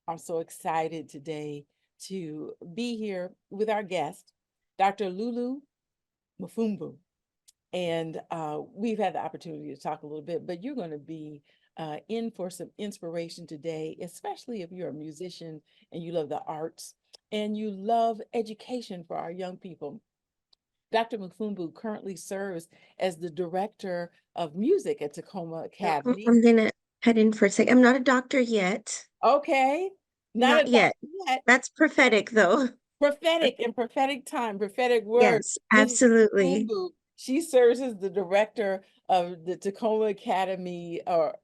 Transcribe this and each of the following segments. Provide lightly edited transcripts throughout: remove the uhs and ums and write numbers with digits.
I'm so excited today to be here with our guest, Dr. Lulu Mupfumbu. And we've had the opportunity to talk a little bit, but you're going to be in for some inspiration today, especially if you're a musician and you love the arts and you love education for our young people. Dr. Mufumbu currently serves as the director of music at Takoma No, Academy. I'm gonna head in for a sec. I'm not a doctor yet. Okay, not a Not doctor yet. yet. That's prophetic though. Prophetic and prophetic time, prophetic word. Yes, Mrs. absolutely. Mufumbu, she serves as the director of the Tacoma Academy or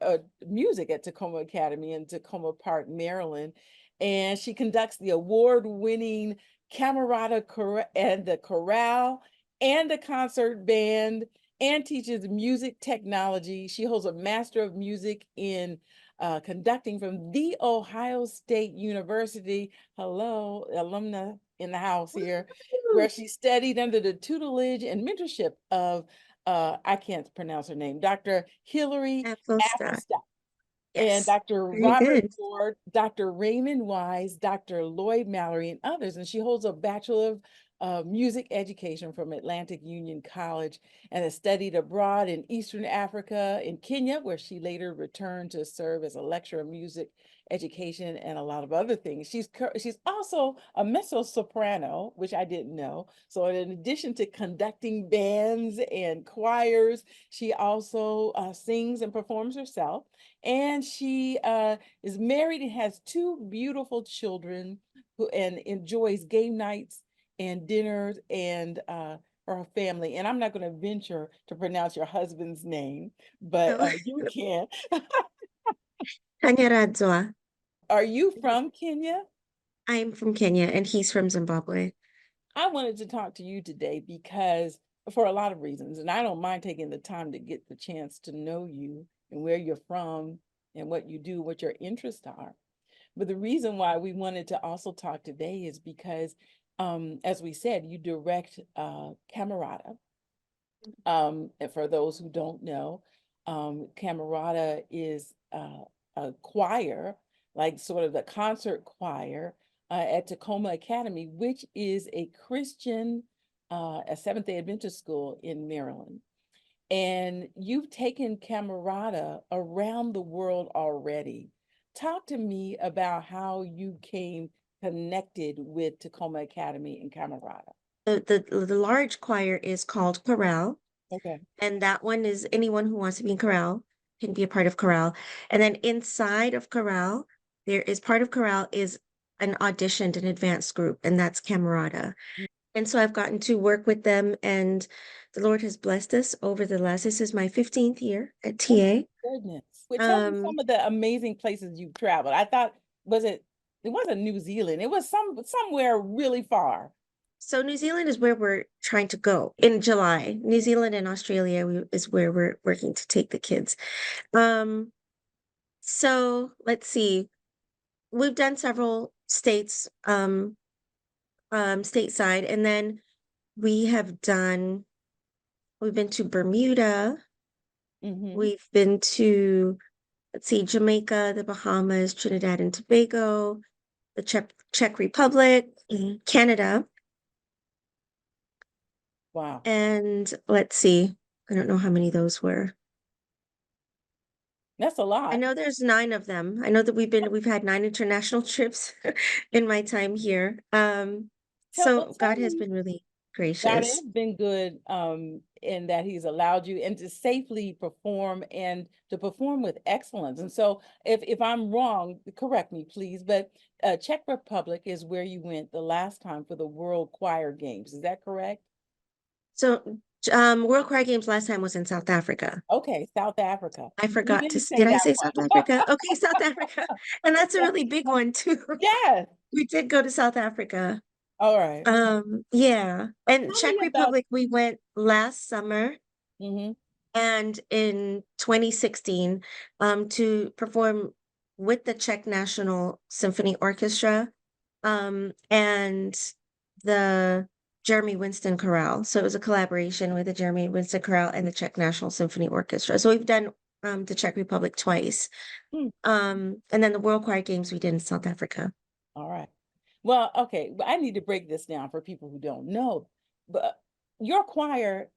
music at Tacoma Academy in Tacoma Park, Maryland. And she conducts the award-winning Camerata and the chorale and the concert band and teaches music technology. She holds a Master of Music in conducting from The Ohio State University. Hello, alumna in the house here, Woo! where she studied under the tutelage and mentorship of, I can't pronounce her name, Dr. Hillary Applestar. Applestat and Yes. Dr. Very Robert good. Ward, Dr. Raymond Wise, Dr. Lloyd Mallory, and others. And she holds a Bachelor of Music Education from Atlantic Union College and has studied abroad in Eastern Africa, in Kenya, where she later returned to serve as a lecturer of music education and a lot of other things. She's also a mezzo soprano, which I didn't know. So in addition to conducting bands and choirs, she also sings and performs herself. And she is married and has two beautiful children and enjoys game nights and dinners and her family. And I'm not going to venture to pronounce your husband's name, but Oh, you can. Kanyaradzwa. Are you from Kenya? I'm from Kenya and he's from Zimbabwe. I wanted to talk to you today because for a lot of reasons, and I don't mind taking the time to get the chance to know you and where you're from and what you do, what your interests are. But the reason why we wanted to also talk today is because, as we said, you direct Camerata. And for those who don't know, Camerata is a choir, like sort of the concert choir at Takoma Academy, which is a Christian, a Seventh-day Adventist school in Maryland. And you've taken Camerata around the world already. Talk to me about how you came connected with Tacoma Academy and Camerata. The large choir is called chorale, Okay. and that one is anyone who wants to be in chorale can be a part of chorale. And then inside of chorale, there is part of chorale is an auditioned an advanced group, and that's Camerata. And so I've gotten to work with them, and the Lord has blessed us over the last, this is my 15th year at Oh my TA. goodness. Well, tell me Um, some of the amazing places you've traveled. I thought, it wasn't New Zealand. It was somewhere really far. so New Zealand is where we're trying to go in July. New Zealand and Australia is where we're working to take the kids. Um, so let's see. We've done several states, stateside, and then we have done, we've been to Bermuda, Mm-hmm. we've been to, let's see, Jamaica, the Bahamas, Trinidad and Tobago, the Czech Republic, Canada, Wow. and let's see, I don't know how many those were. That's a I lot. know there's 9 of them. I know that we've had 9 international trips in my time here. So Tell God has me, been really God gracious. has been good in that He's allowed you and to safely perform and to perform with excellence. And so if I'm wrong, correct me, please. But Czech Republic is where you went the last time for the World Choir Games. Is that correct? So World Choir Games last time was in South Africa. Okay, South Africa. I You forgot to, didn't say did I that say South one. Africa? Okay, South Africa. And that's a really big one too. Yes. We did go to South Africa. All right. Yeah. And Tell me Czech about. Republic, we went last summer Mhm. and in 2016 to perform with the Czech National Symphony Orchestra and the Jeremy Winston Chorale. So it was a collaboration with the Jeremy Winston Chorale and the Czech National Symphony Orchestra. So we've done the Czech Republic twice. Hmm. And then the World Choir Games we did in South Africa. All right. Well, okay, but I need to break this down for people who don't know. But your choir,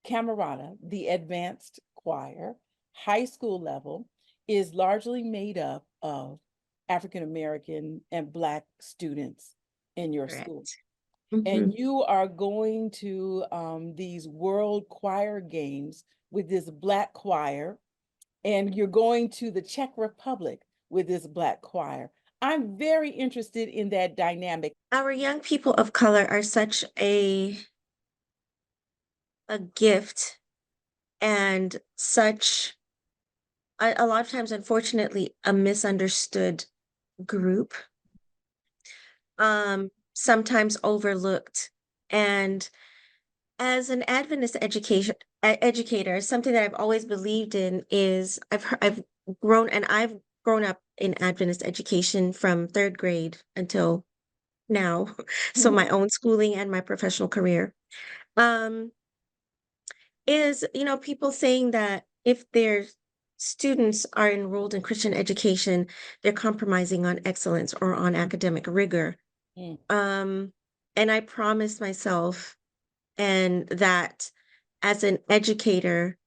Camerata, the advanced choir, high school level, is largely made up of African American and Black students in your school. Correct. And Mhm. you are going to these World Choir Games with this Black choir, and you're going to the Czech Republic with this Black choir. I'm very interested in that dynamic. Our young people of color are such a gift and such a lot of times, unfortunately, a misunderstood group, sometimes overlooked. And as an Adventist educator, something that I've always believed in is I've I've grown up in Adventist education from third grade until now, so Mhm, my own schooling and my professional career. Um, is, people saying that if their students are enrolled in Christian education, they're compromising on excellence or on academic rigor. mm, Um, and I promised myself and that as an educator,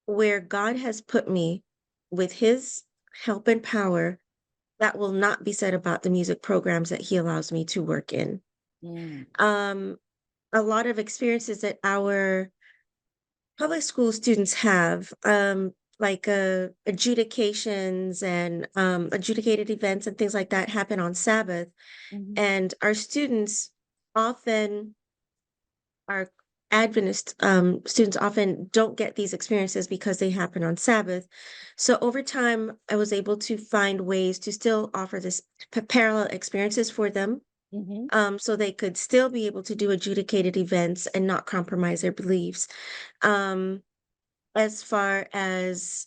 where God has put me with his help and power, that will not be said about the music programs that he allows me to work in. mm, Um, a lot of experiences that our public school students have, like adjudications and adjudicated events and things like that happen on Sabbath. mhm, And our students often, our Adventist students often don't get these experiences because they happen on Sabbath. So over time, I was able to find ways to still offer this parallel experiences for them, mhm, so they could still be able to do adjudicated events and not compromise their beliefs. Um, as far as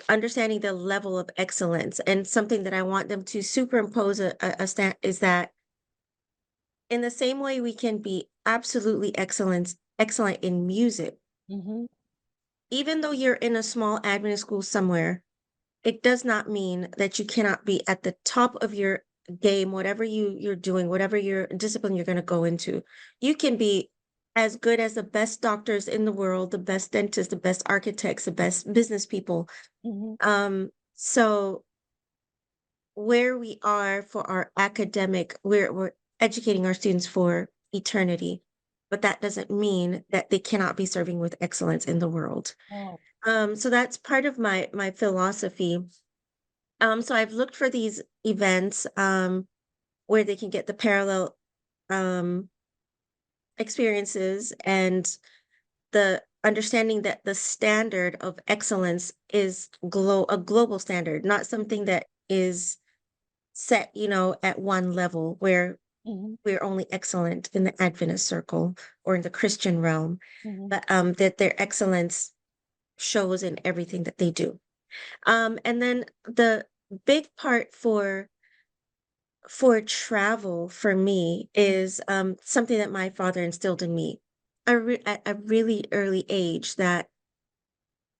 understanding the level of excellence, and something that I want them to superimpose a stat is that in the same way we can be absolutely excellent in music, mhm, even though you're in a small admin school somewhere, it does not mean that you cannot be at the top of your game, whatever you're doing, whatever your discipline you're going to go into. You can be as good as the best doctors in the world, the best dentists, the best architects, the best business people. mhm. So where we are for our academic, we're educating our students for eternity, but that doesn't mean that they cannot be serving with excellence in the world. Oh, So that's part of my philosophy. So I've looked for these events where they can get the parallel um, experiences and the understanding that the standard of excellence is a global standard, not something that is set, at one level where mhm, we're only excellent in the Adventist circle or in the Christian realm, mhm, but that their excellence shows in everything that they do. And then the big part for travel for me mm, is something that my father instilled in me at a really early age, that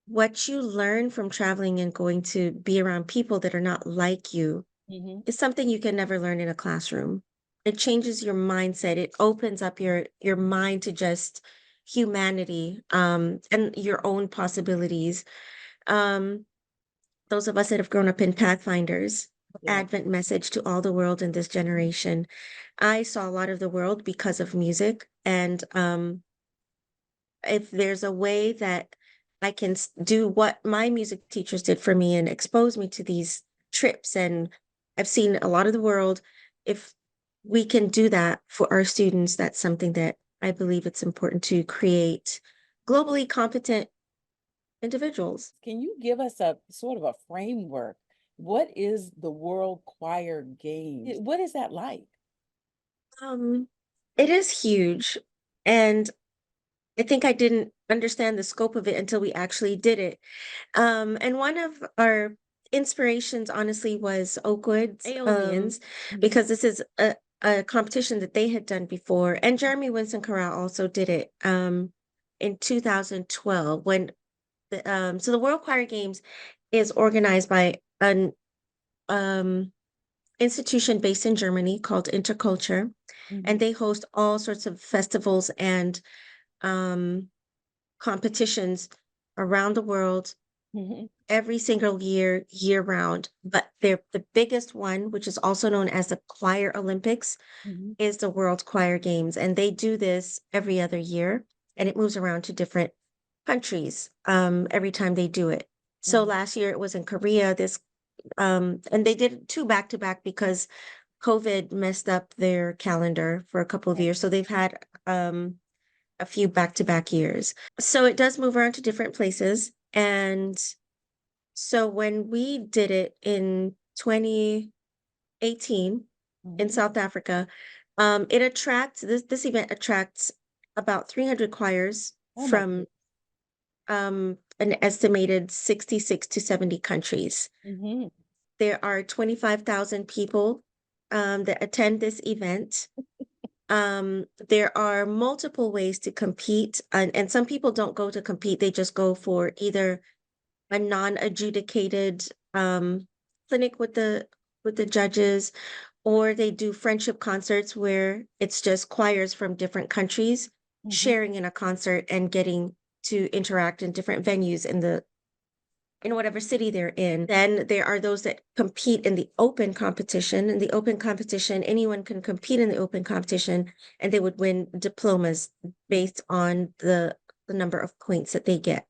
what you learn from traveling and going to be around people that are not like you mhm. is something you can never learn in a classroom. It changes your mindset. It opens up your mind to just humanity, and your own possibilities. Um, those of us that have grown up in Pathfinders, Yeah. Advent message to all the world in this generation. I saw a lot of the world because of music, and if there's a way that I can do what my music teachers did for me and expose me to these trips, and I've seen a lot of the world, if we can do that for our students, that's something that I believe it's important to create globally competent individuals. Can you give us a sort of a framework? What is the World Choir Games? What is that like? Um, it is huge, and I think I didn't understand the scope of it until we actually did it. And one of our inspirations, honestly, was Oakwood's Aeolians, Mhm, because this is a competition that they had done before. And Jeremy Winston Corral also did it in 2012 when So the World Choir Games is organized by an um, institution based in Germany called Interculture, and Mhm, they host all sorts of festivals and um, competitions around the world mhm, every single year, year round. But they're the biggest one, which is also known as the Choir Olympics, mhm, is the World Choir Games, and they do this every other year, and it moves around to different countries every time they do it. So mhm. last year it was in Korea. And they did two back to back because COVID messed up their calendar for a couple of Right. years. So they've had a few back to back years. So it does move around to different places. And so when we did it in 2018 in Mhm. South Africa, it attracts this event attracts about 300 choirs Oh my from goodness. an estimated 66 to 70 countries. Mhm, There are 25,000 people that attend this event. There are multiple ways to compete, and some people don't go to compete, they just go for either a non-adjudicated clinic with the judges, or they do friendship concerts where it's just choirs from different countries mhm, sharing in a concert and getting to interact in different venues in whatever city they're in. Then there are those that compete in the open competition. In the open competition, anyone can compete in the open competition and they would win diplomas based on the number of points that they get.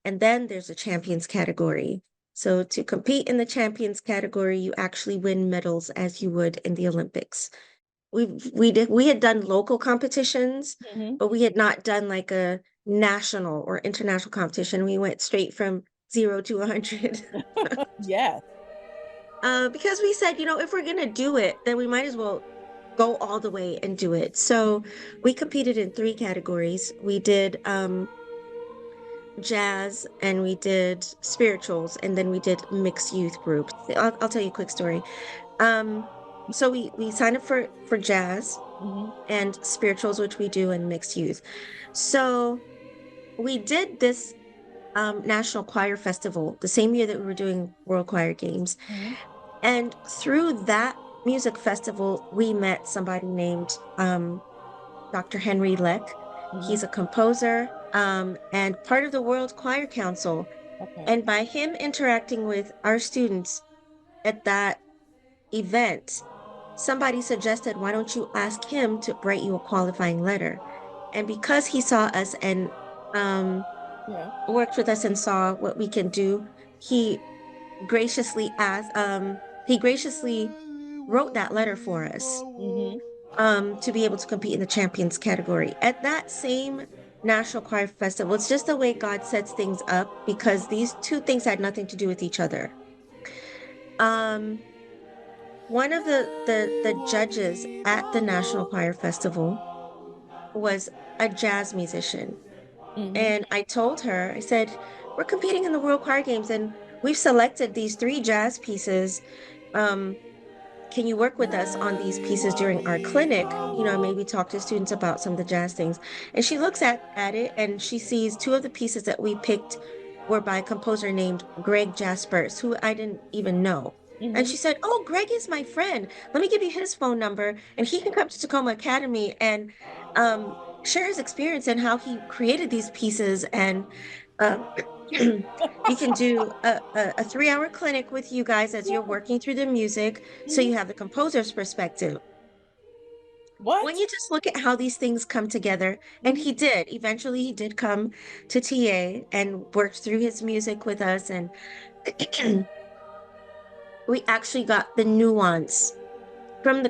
And then there's a champions category. So to compete in the champions category, you actually win medals as you would in the Olympics. We had done local competitions, mhm. but we had not done like a national or international competition. We went straight from 0 to 100. Yes. Because we said, if we're gonna do it, then we might as well go all the way and do it. So we competed in three categories. We did jazz and we did spirituals and then we did mixed youth groups. I'll tell you a quick story. Um, so we signed up for jazz Mhm, and spirituals, which we do, and mixed youth. So we did this National Choir Festival the same year that we were doing World Choir Games. mhm, And through that music festival, we met somebody named Dr. Henry Leck. mhm. He's a composer and part of the World Choir Council. Okay. And by him interacting with our students at that event, somebody suggested, why don't you ask him to write you a qualifying letter? And because he saw us and um, Yeah. worked with us and saw what we can do, he he graciously wrote that letter for us Mhm. to be able to compete in the champions category. At that same National Choir Festival, it's just the way God sets things up because these two things had nothing to do with each other. Um, One of the judges at the National Choir Festival was a jazz musician. Mhm. And I told her, I said, we're competing in the World Choir Games and we've selected these three jazz pieces. Um, can you work with us on these pieces during our clinic? Maybe talk to students about some of the jazz things. And she looks at it and she sees two of the pieces that we picked were by a composer named Greg Jaspers, who I didn't even know. And Mhm. she said, oh, Greg is my friend. Let me give you his phone number and he can come to Takoma Academy and share his experience and how he created these pieces. And um, we can do a 3 hour clinic with you guys as you're working through the music so Mhm. you have the composer's perspective. When What? you just look at how these things come together, and Mhm. he did, eventually he did come to TA and worked through his music with us, and we actually got the nuance from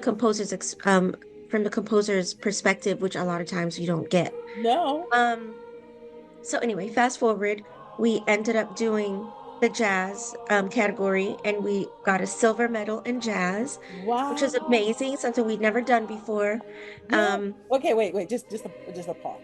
from the composer's perspective, which a lot of times you don't get. No. Um, So anyway, fast forward, we ended up doing the jazz category and we got a silver medal in jazz, which is Wow. amazing, something we'd never done before. Yeah. Um, Okay, wait, wait, just a pause.